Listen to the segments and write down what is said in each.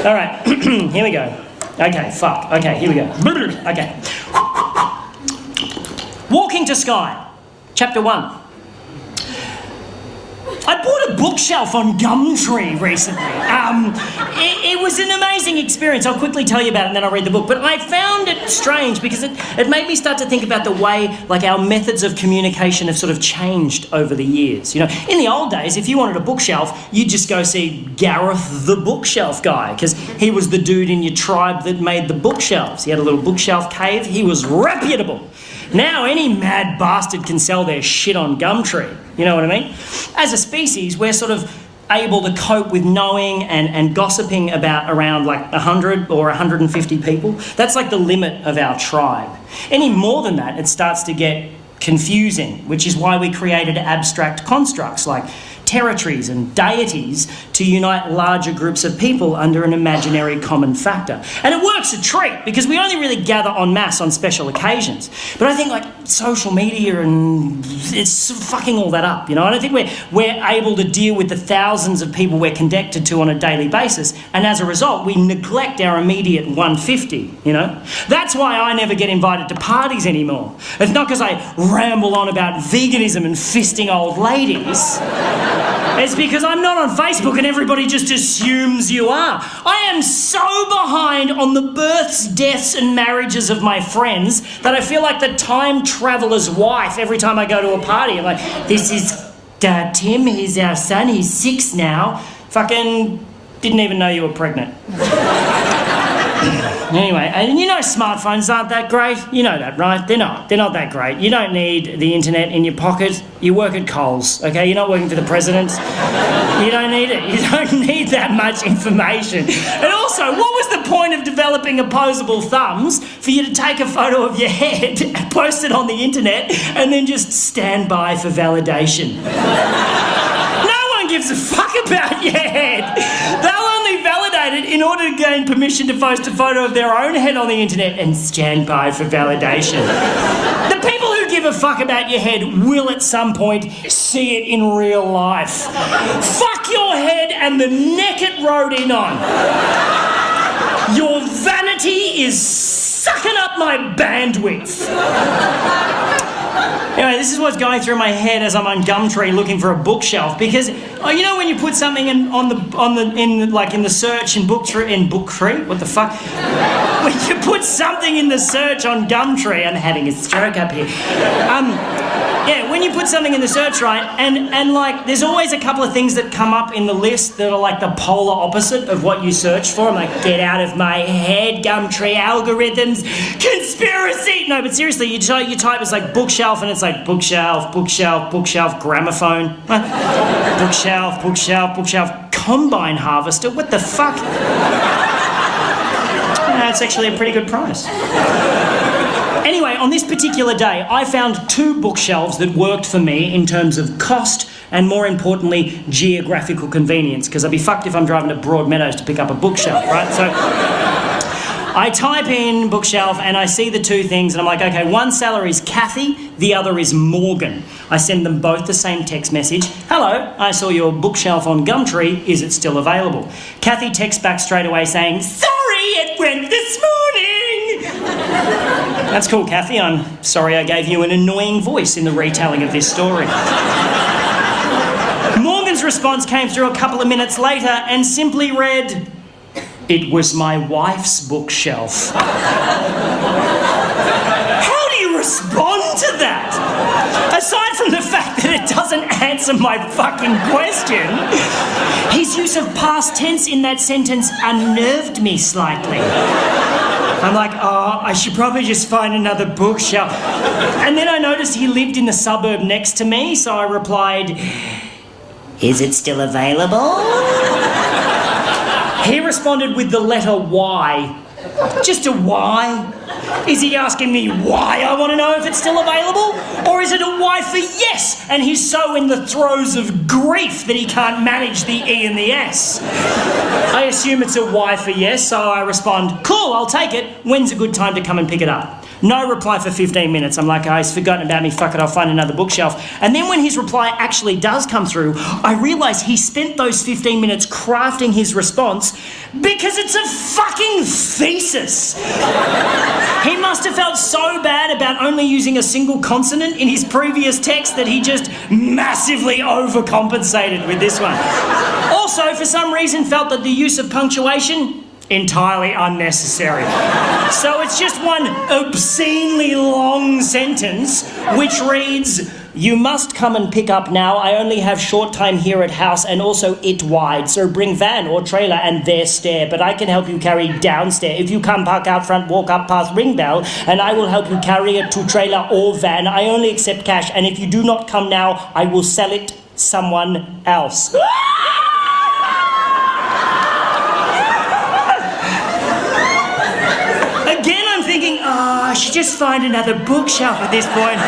All right, here we go. Okay, fuck. Okay, here we go. Okay. Walking to Sky, Chapter 1. I bought a bookshelf on Gumtree recently. It was an amazing experience. I'll quickly tell you about it and then I'll read the book. But I found it strange because it made me start to think about the way like our methods of communication have sort of changed over the years. You know, in the old days, if you wanted a bookshelf, you'd just go see Gareth the bookshelf guy because he was the dude in your tribe that made the bookshelves. He had a little bookshelf cave. He was reputable. Now any mad bastard can sell their shit on Gumtree. You know what I mean? As a species, we're sort of able to cope with knowing and gossiping about around like 100 or 150 people. That's like the limit of our tribe. Any more than that, it starts to get confusing, which is why we created abstract constructs like territories and deities to unite larger groups of people under an imaginary common factor. And it works a treat because we only really gather en masse on special occasions. But I think like social media and it's fucking all that up, you know. I don't think we're able to deal with the thousands of people we're connected to on a daily basis, and as a result we neglect our immediate 150, you know. That's why I never get invited to parties anymore. It's not because I ramble on about veganism and fisting old ladies. It's because I'm not on Facebook and everybody just assumes you are. I am so behind on the births, deaths and marriages of my friends that I feel like the time traveller's wife every time I go to a party. I'm like, this is Tim, he's our son, he's 6 now. Fucking didn't even know you were pregnant. Anyway, and you know smartphones aren't that great. You know that, right? They're not that great. You don't need the internet in your pocket. You work at Coles, okay? You're not working for the president. You don't need it. You don't need that much information. And also, what was the point of developing opposable thumbs for you to take a photo of your head and post it on the internet and then just stand by for validation? No one gives a fuck about your head. They'll only validate it in order to gain permission to post a photo of their own head on the internet and stand by for validation. The people who give a fuck about your head will at some point see it in real life. Fuck your head and the neck it rode in on. Your vanity is sucking up my bandwidth. Anyway, this is what's going through my head as I'm on Gumtree looking for a bookshelf, because you know when you put something in the search in Booktree, what the fuck? When you put something in the search on Gumtree, I'm having a stroke up here. Yeah, when you put something in the search, right, and like there's always a couple of things that come up in the list that are like the polar opposite of what you search for. I'm like, get out of my head, Gumtree algorithms, conspiracy. No, but seriously, you type it's like bookshelf and it's like bookshelf, bookshelf, bookshelf, gramophone, bookshelf, bookshelf, bookshelf, combine harvester. What the fuck? That's actually a pretty good price. Anyway, on this particular day, I found 2 bookshelves that worked for me in terms of cost and, more importantly, geographical convenience, because I'd be fucked if I'm driving to Broadmeadows to pick up a bookshelf, right? So I type in bookshelf and I see the 2 things and I'm like, okay, one seller is Kathy, the other is Morgan. I send them both the same text message. Hello, I saw your bookshelf on Gumtree. Is it still available? Kathy texts back straight away saying, sorry, it went this morning. That's cool, Kathy. I'm sorry I gave you an annoying voice in the retelling of this story. Morgan's response came through a couple of minutes later and simply read, it was my wife's bookshelf. How do you respond to that? Aside from the fact that it doesn't answer my fucking question, his use of past tense in that sentence unnerved me slightly. I'm like, oh, I should probably just find another bookshelf. And then I noticed he lived in the suburb next to me, so I replied, is it still available? He responded with the letter Y. Just a Y? Is he asking me why I want to know if it's still available? Or is it a Y for yes, and he's so in the throes of grief that he can't manage the E and the S? I assume it's a Y for yes, so I respond, cool, I'll take it. When's a good time to come and pick it up? No reply for 15 minutes. I'm like, oh, he's forgotten about me, fuck it, I'll find another bookshelf. And then when his reply actually does come through, I realise he spent those 15 minutes crafting his response because it's a fucking thesis. He must have felt so bad about only using a single consonant in his previous text that he just massively overcompensated with this one. Also, for some reason, felt that the use of punctuation entirely unnecessary. So it's just one obscenely long sentence which reads, "You must come and pick up now. I only have short time here at house and also it wide. So bring van or trailer and there stair. But I can help you carry downstairs. If you come park out front, walk up past ring bell and I will help you carry it to trailer or van. I only accept cash and if you do not come now, I will sell it someone else." I should just find another bookshelf at this point.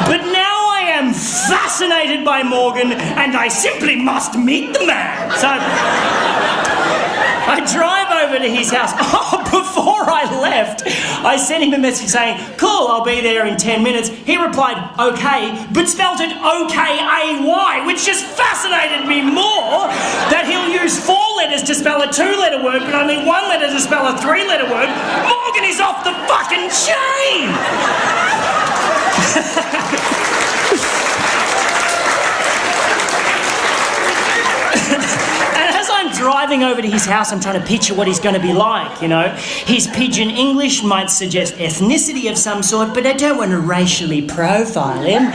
But now I am fascinated by Morgan and I simply must meet the man. So I drive over to his house. Oh, before I left, I sent him a message saying, "Cool, I'll be there in 10 minutes. He replied, "Okay," but spelt it O-K-A-Y, which just fascinated me more that he'll use 4 letters to spell a 2-letter word, but only 1 letter to spell a 3-letter word. Morgan is off the fucking chain! Driving over to his house, I'm trying to picture what he's going to be like, you know. His pidgin English might suggest ethnicity of some sort, but I don't want to racially profile him.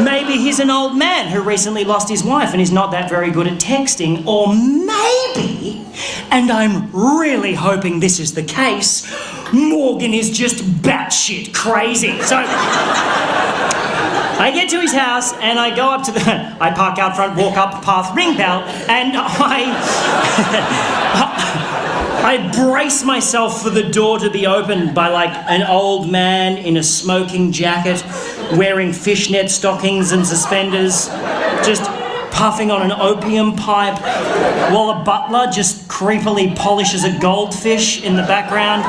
Maybe he's an old man who recently lost his wife and is not that very good at texting. Or maybe, and I'm really hoping this is the case, Morgan is just batshit crazy. So I get to his house and I go up to I park out front, walk up past ring bell, and I brace myself for the door to be opened by like an old man in a smoking jacket, wearing fishnet stockings and suspenders, just puffing on an opium pipe, while a butler just creepily polishes a goldfish in the background.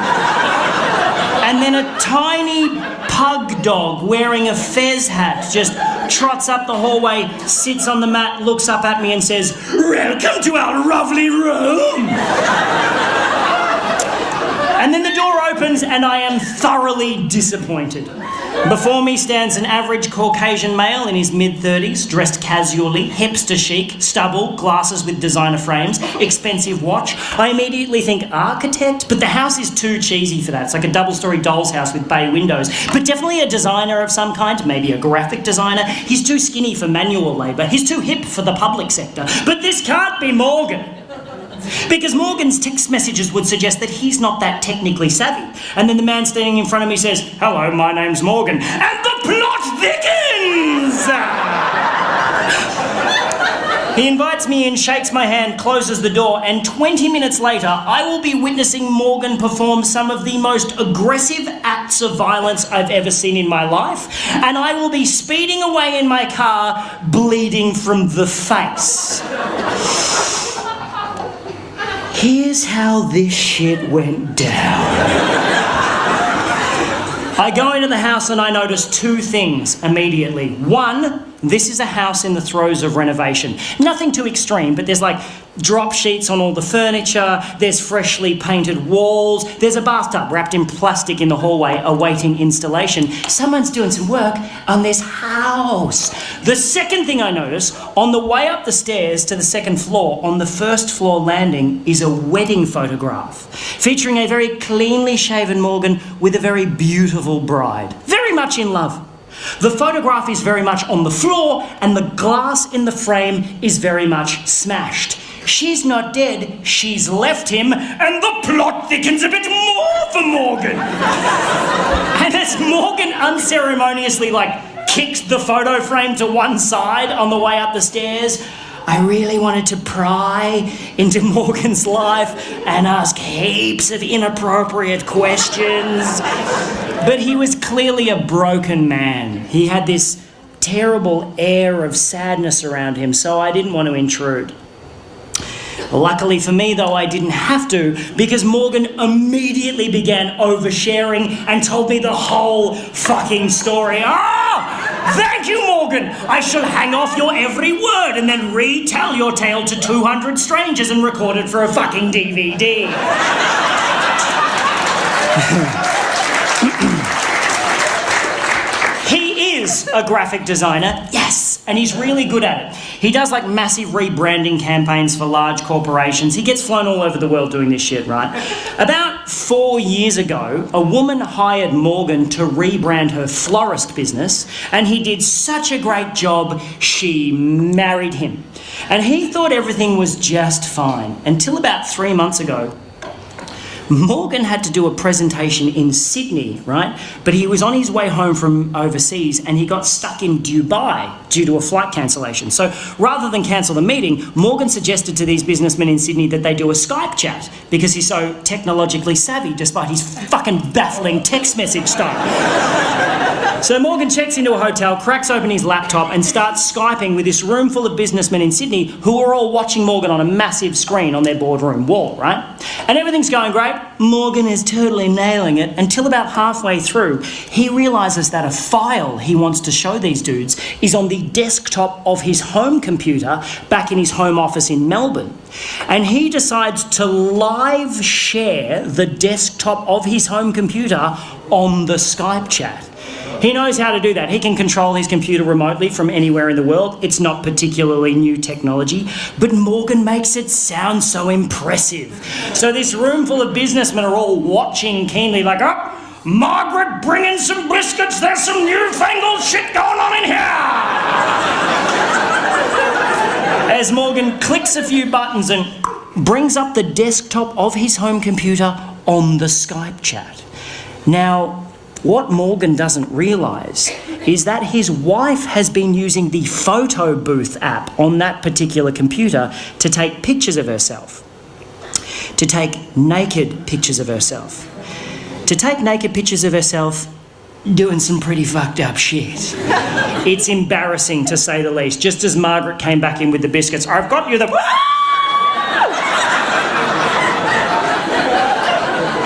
And then a tiny pug dog wearing a fez hat just trots up the hallway, sits on the mat, looks up at me and says, "Welcome to our lovely room." And then the door opens and I am thoroughly disappointed. Before me stands an average Caucasian male in his mid-30s, dressed casually, hipster chic, stubble, glasses with designer frames, expensive watch. I immediately think architect, but the house is too cheesy for that. It's like a double-storey doll's house with bay windows. But definitely a designer of some kind, maybe a graphic designer. He's too skinny for manual labour. He's too hip for the public sector. But this can't be Morgan. Because Morgan's text messages would suggest that he's not that technically savvy. And then the man standing in front of me says, "Hello, my name's Morgan." And the plot thickens! He invites me in, shakes my hand, closes the door, and 20 minutes later, I will be witnessing Morgan perform some of the most aggressive acts of violence I've ever seen in my life, and I will be speeding away in my car, bleeding from the face. Here's how this shit went down. I go into the house and I notice 2 things immediately. One, this is a house in the throes of renovation. Nothing too extreme, but there's like drop sheets on all the furniture, there's freshly painted walls, there's a bathtub wrapped in plastic in the hallway awaiting installation. Someone's doing some work on this house. The second thing I notice, on the way up the stairs to the second floor, on the first floor landing, is a wedding photograph featuring a very cleanly shaven Morgan with a very beautiful bride, very much in love. The photograph is very much on the floor and the glass in the frame is very much smashed. She's not dead, she's left him, and the plot thickens a bit more for Morgan. And as Morgan unceremoniously kicks the photo frame to one side on the way up the stairs, I really wanted to pry into Morgan's life and ask heaps of inappropriate questions. But he was clearly a broken man. He had this terrible air of sadness around him, so I didn't want to intrude. Luckily for me, though, I didn't have to, because Morgan immediately began oversharing and told me the whole fucking story. Thank you, Morgan. I shall hang off your every word and then retell your tale to 200 strangers and record it for a fucking DVD. He is a graphic designer, yes, and he's really good at it. He does like massive rebranding campaigns for large corporations. He gets flown all over the world doing this shit, right? About 4 years ago, a woman hired Morgan to rebrand her florist business, and he did such a great job, she married him. And he thought everything was just fine, until about 3 months ago. Morgan had to do a presentation in Sydney, right? But he was on his way home from overseas and he got stuck in Dubai due to a flight cancellation. So rather than cancel the meeting, Morgan suggested to these businessmen in Sydney that they do a Skype chat because he's so technologically savvy despite his fucking baffling text message style. So Morgan checks into a hotel, cracks open his laptop and starts Skyping with this room full of businessmen in Sydney who are all watching Morgan on a massive screen on their boardroom wall, right? And everything's going great. Morgan is totally nailing it until about halfway through, he realises that a file he wants to show these dudes is on the desktop of his home computer back in his home office in Melbourne. And he decides to live share the desktop of his home computer on the Skype chat. He knows how to do that. He can control his computer remotely from anywhere in the world. It's not particularly new technology, but Morgan makes it sound so impressive. So this room full of businessmen are all watching keenly like, oh, Margaret, bring in some biscuits. There's some newfangled shit going on in here. As Morgan clicks a few buttons and brings up the desktop of his home computer on the Skype chat. Now, what Morgan doesn't realise is that his wife has been using the photo booth app on that particular computer to take pictures of herself. To take naked pictures of herself. To take naked pictures of herself doing some pretty fucked up shit. It's embarrassing to say the least. Just as Margaret came back in with the biscuits, I've got you the...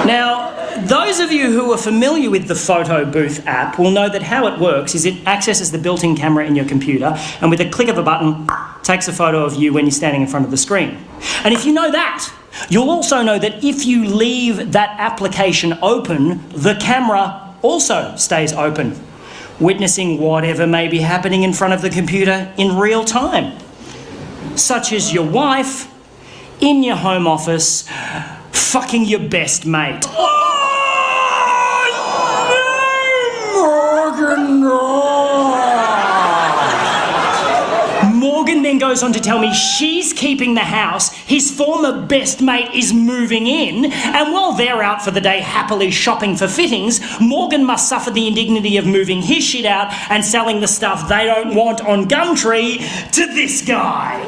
Now, those of you who are familiar with the photo booth app will know that how it works is it accesses the built-in camera in your computer and with a click of a button takes a photo of you when you're standing in front of the screen. And if you know that, you'll also know that if you leave that application open, the camera also stays open, witnessing whatever may be happening in front of the computer in real time, such as your wife in your home office fucking your best mate. Morgan then goes on to tell me she's keeping the house, his former best mate is moving in, and while they're out for the day happily shopping for fittings, Morgan must suffer the indignity of moving his shit out and selling the stuff they don't want on Gumtree to this guy.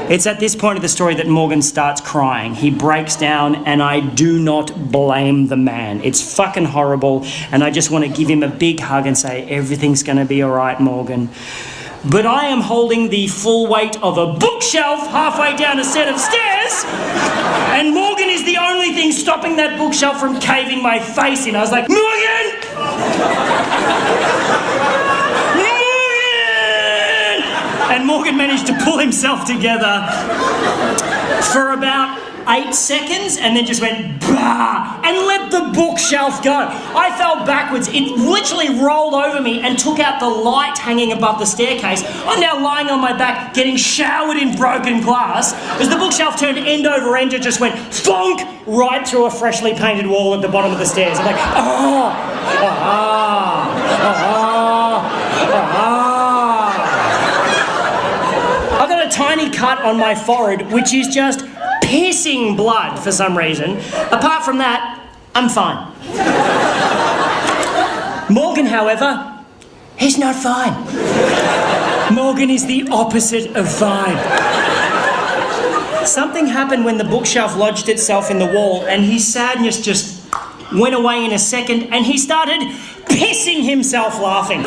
It's at this point of the story that Morgan starts crying. He breaks down, and I do not blame the man. It's fucking horrible, and I just want to give him a big hug and say, everything's going to be all right, Morgan. But I am holding the full weight of a bookshelf halfway down a set of stairs, and Morgan is the only thing stopping that bookshelf from caving my face in. I was like, Morgan! And Morgan managed to pull himself together for about 8 seconds and then just went bah and let the bookshelf go. I fell backwards. It literally rolled over me and took out the light hanging above the staircase. I'm now lying on my back getting showered in broken glass as the bookshelf turned end over end and just went thonk right through a freshly painted wall at the bottom of the stairs. I'm like, I've got a tiny cut on my forehead, which is just pissing blood for some reason. Apart from that, I'm fine. Morgan, however, he's not fine. Morgan is the opposite of fine. Something happened when the bookshelf lodged itself in the wall, and his sadness just went away in a second, and he started pissing himself laughing.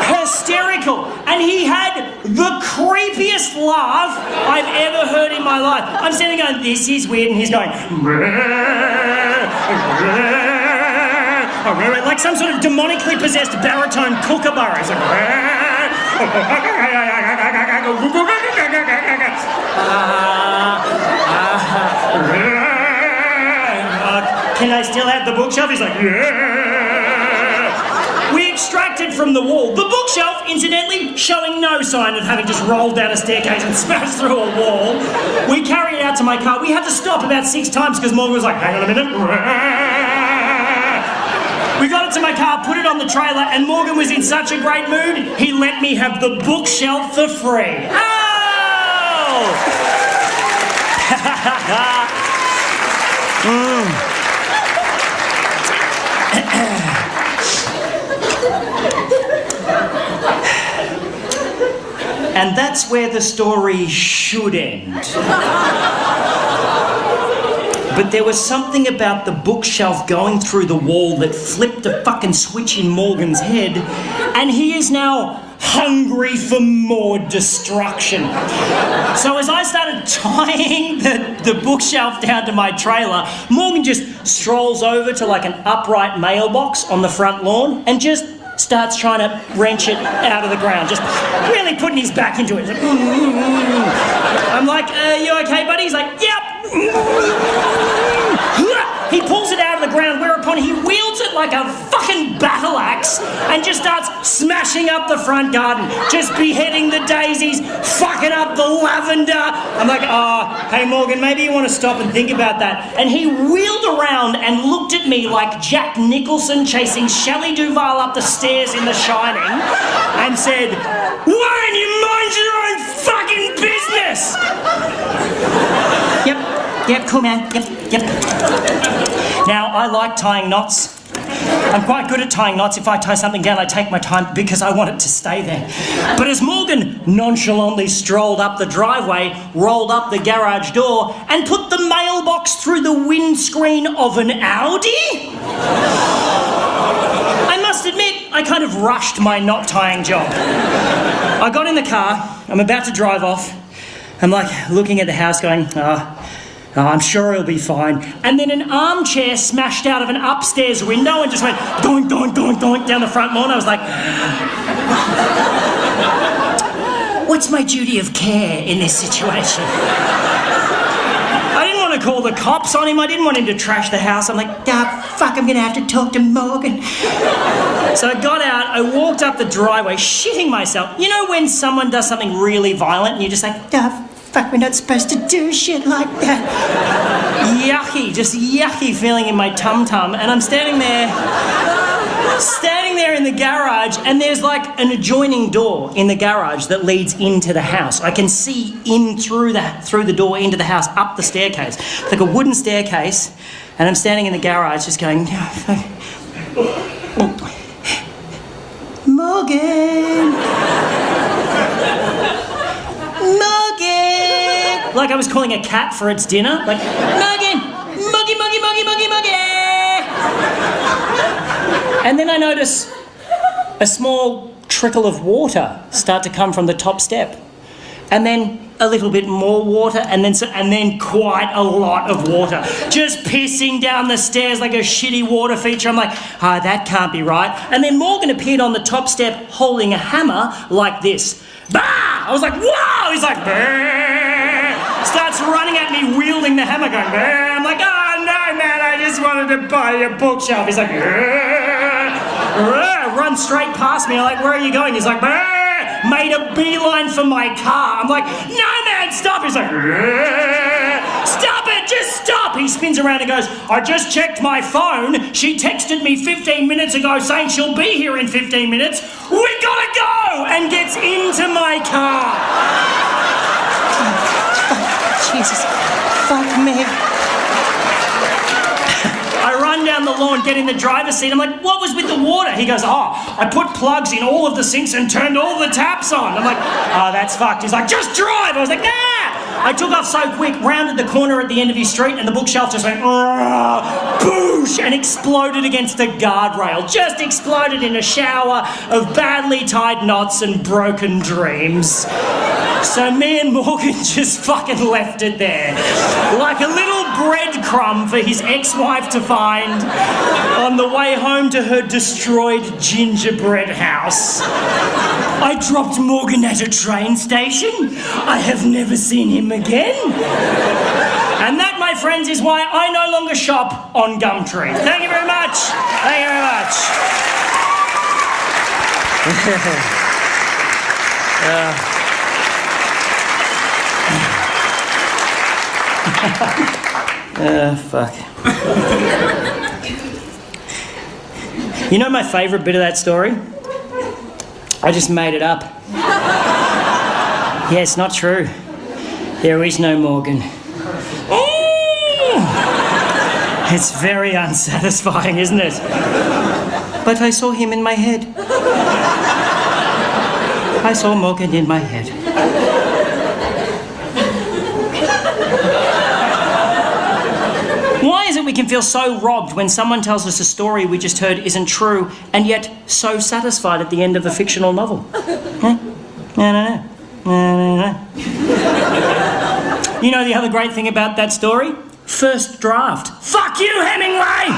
Hysterical. And he had the creepiest laugh I've ever heard in my life. I'm standing going, this is weird, and he's going, like some sort of demonically possessed baritone kookaburra. It's like, can I still have the bookshelf? He's like, yeah. We extracted from the wall. The bookshelf, incidentally, showing no sign of having just rolled down a staircase and smashed through a wall. We carried it out to my car. We had to stop about 6 times because Morgan was like, hang on a minute. We got it to my car, put it on the trailer, and Morgan was in such a great mood, he let me have the bookshelf for free. Oh! And that's where the story should end. But there was something about the bookshelf going through the wall that flipped a fucking switch in Morgan's head, and he is now hungry for more destruction. So as I started tying the bookshelf down to my trailer, Morgan just strolls over to like an upright mailbox on the front lawn and just starts trying to wrench it out of the ground, just really putting his back into it. Like, I'm like, you okay, buddy? He's like, yep. He pulls it out of the ground, whereupon he wields it like a fucking battle axe and just starts smashing up the front garden, just beheading the daisies, fucking up the lavender. I'm like, hey Morgan, maybe you want to stop and think about that. And he wheeled around and looked at me like Jack Nicholson chasing Shelley Duvall up the stairs in The Shining and said, why don't you mind your own fucking business? Yep, cool man, yep. Now, I like tying knots. I'm quite good at tying knots. If I tie something down, I take my time because I want it to stay there. But as Morgan nonchalantly strolled up the driveway, rolled up the garage door, and put the mailbox through the windscreen of an Audi, I must admit, I kind of rushed my knot tying job. I got in the car, I'm about to drive off. I'm like looking at the house going, I'm sure he'll be fine. And then an armchair smashed out of an upstairs window and just went doink, doink, doink, doink down the front lawn. I was like, what's my duty of care in this situation? I didn't want to call the cops on him. I didn't want him to trash the house. I'm like, fuck, I'm going to have to talk to Morgan. So I got out, I walked up the driveway, shitting myself. You know when someone does something really violent and you're just like, fuck, we're not supposed to do shit like that. Yucky, just yucky feeling in my tum-tum. And I'm standing there in the garage, and there's like an adjoining door in the garage that leads into the house. I can see in through the door into the house, up the staircase. It's like a wooden staircase, and I'm standing in the garage just going, Morgan! Like I was calling a cat for its dinner. Like, Morgan! Muggy, muggy, muggy, muggy, muggy! And then I notice a small trickle of water start to come from the top step. And then a little bit more water, and then quite a lot of water. Just pissing down the stairs like a shitty water feature. I'm like, that can't be right. And then Morgan appeared on the top step holding a hammer like this. Bah! I was like, whoa! He's like, bah! Starts running at me wielding the hammer going, bah! I'm like, oh no man, I just wanted to buy a bookshelf. He's like, run straight past me. I'm like, where are you going? He's like, bah! Made a beeline for my car. I'm like, no man, stop. He's like, stop it, just stop. He spins around and goes, I just checked my phone. She texted me 15 minutes ago saying she'll be here in 15 minutes. We gotta go! And gets into my car. Jesus, fuck me. I run down the lawn, get in the driver's seat. I'm like, what was with the water? He goes, I put plugs in all of the sinks and turned all the taps on. I'm like, that's fucked. He's like, just drive. I was like, I took off so quick, rounded the corner at the end of his street, and the bookshelf just went boosh and exploded against a guardrail. Just exploded in a shower of badly tied knots and broken dreams. So me and Morgan just fucking left it there. Like a little breadcrumb for his ex-wife to find on the way home to her destroyed gingerbread house. I dropped Morgan at a train station. I have never seen him again. And that, my friends, is why I no longer shop on Gumtree. Thank you very much. Thank you very much. Fuck. You know my favourite bit of that story? I just made it up. Yeah, it's not true. There is no Morgan. It's very unsatisfying, isn't it? But I saw him in my head. I saw Morgan in my head. Why is it we can feel so robbed when someone tells us a story we just heard isn't true, and yet so satisfied at the end of a fictional novel? Huh? No. You know the other great thing about that story? First draft. Fuck you, Hemingway!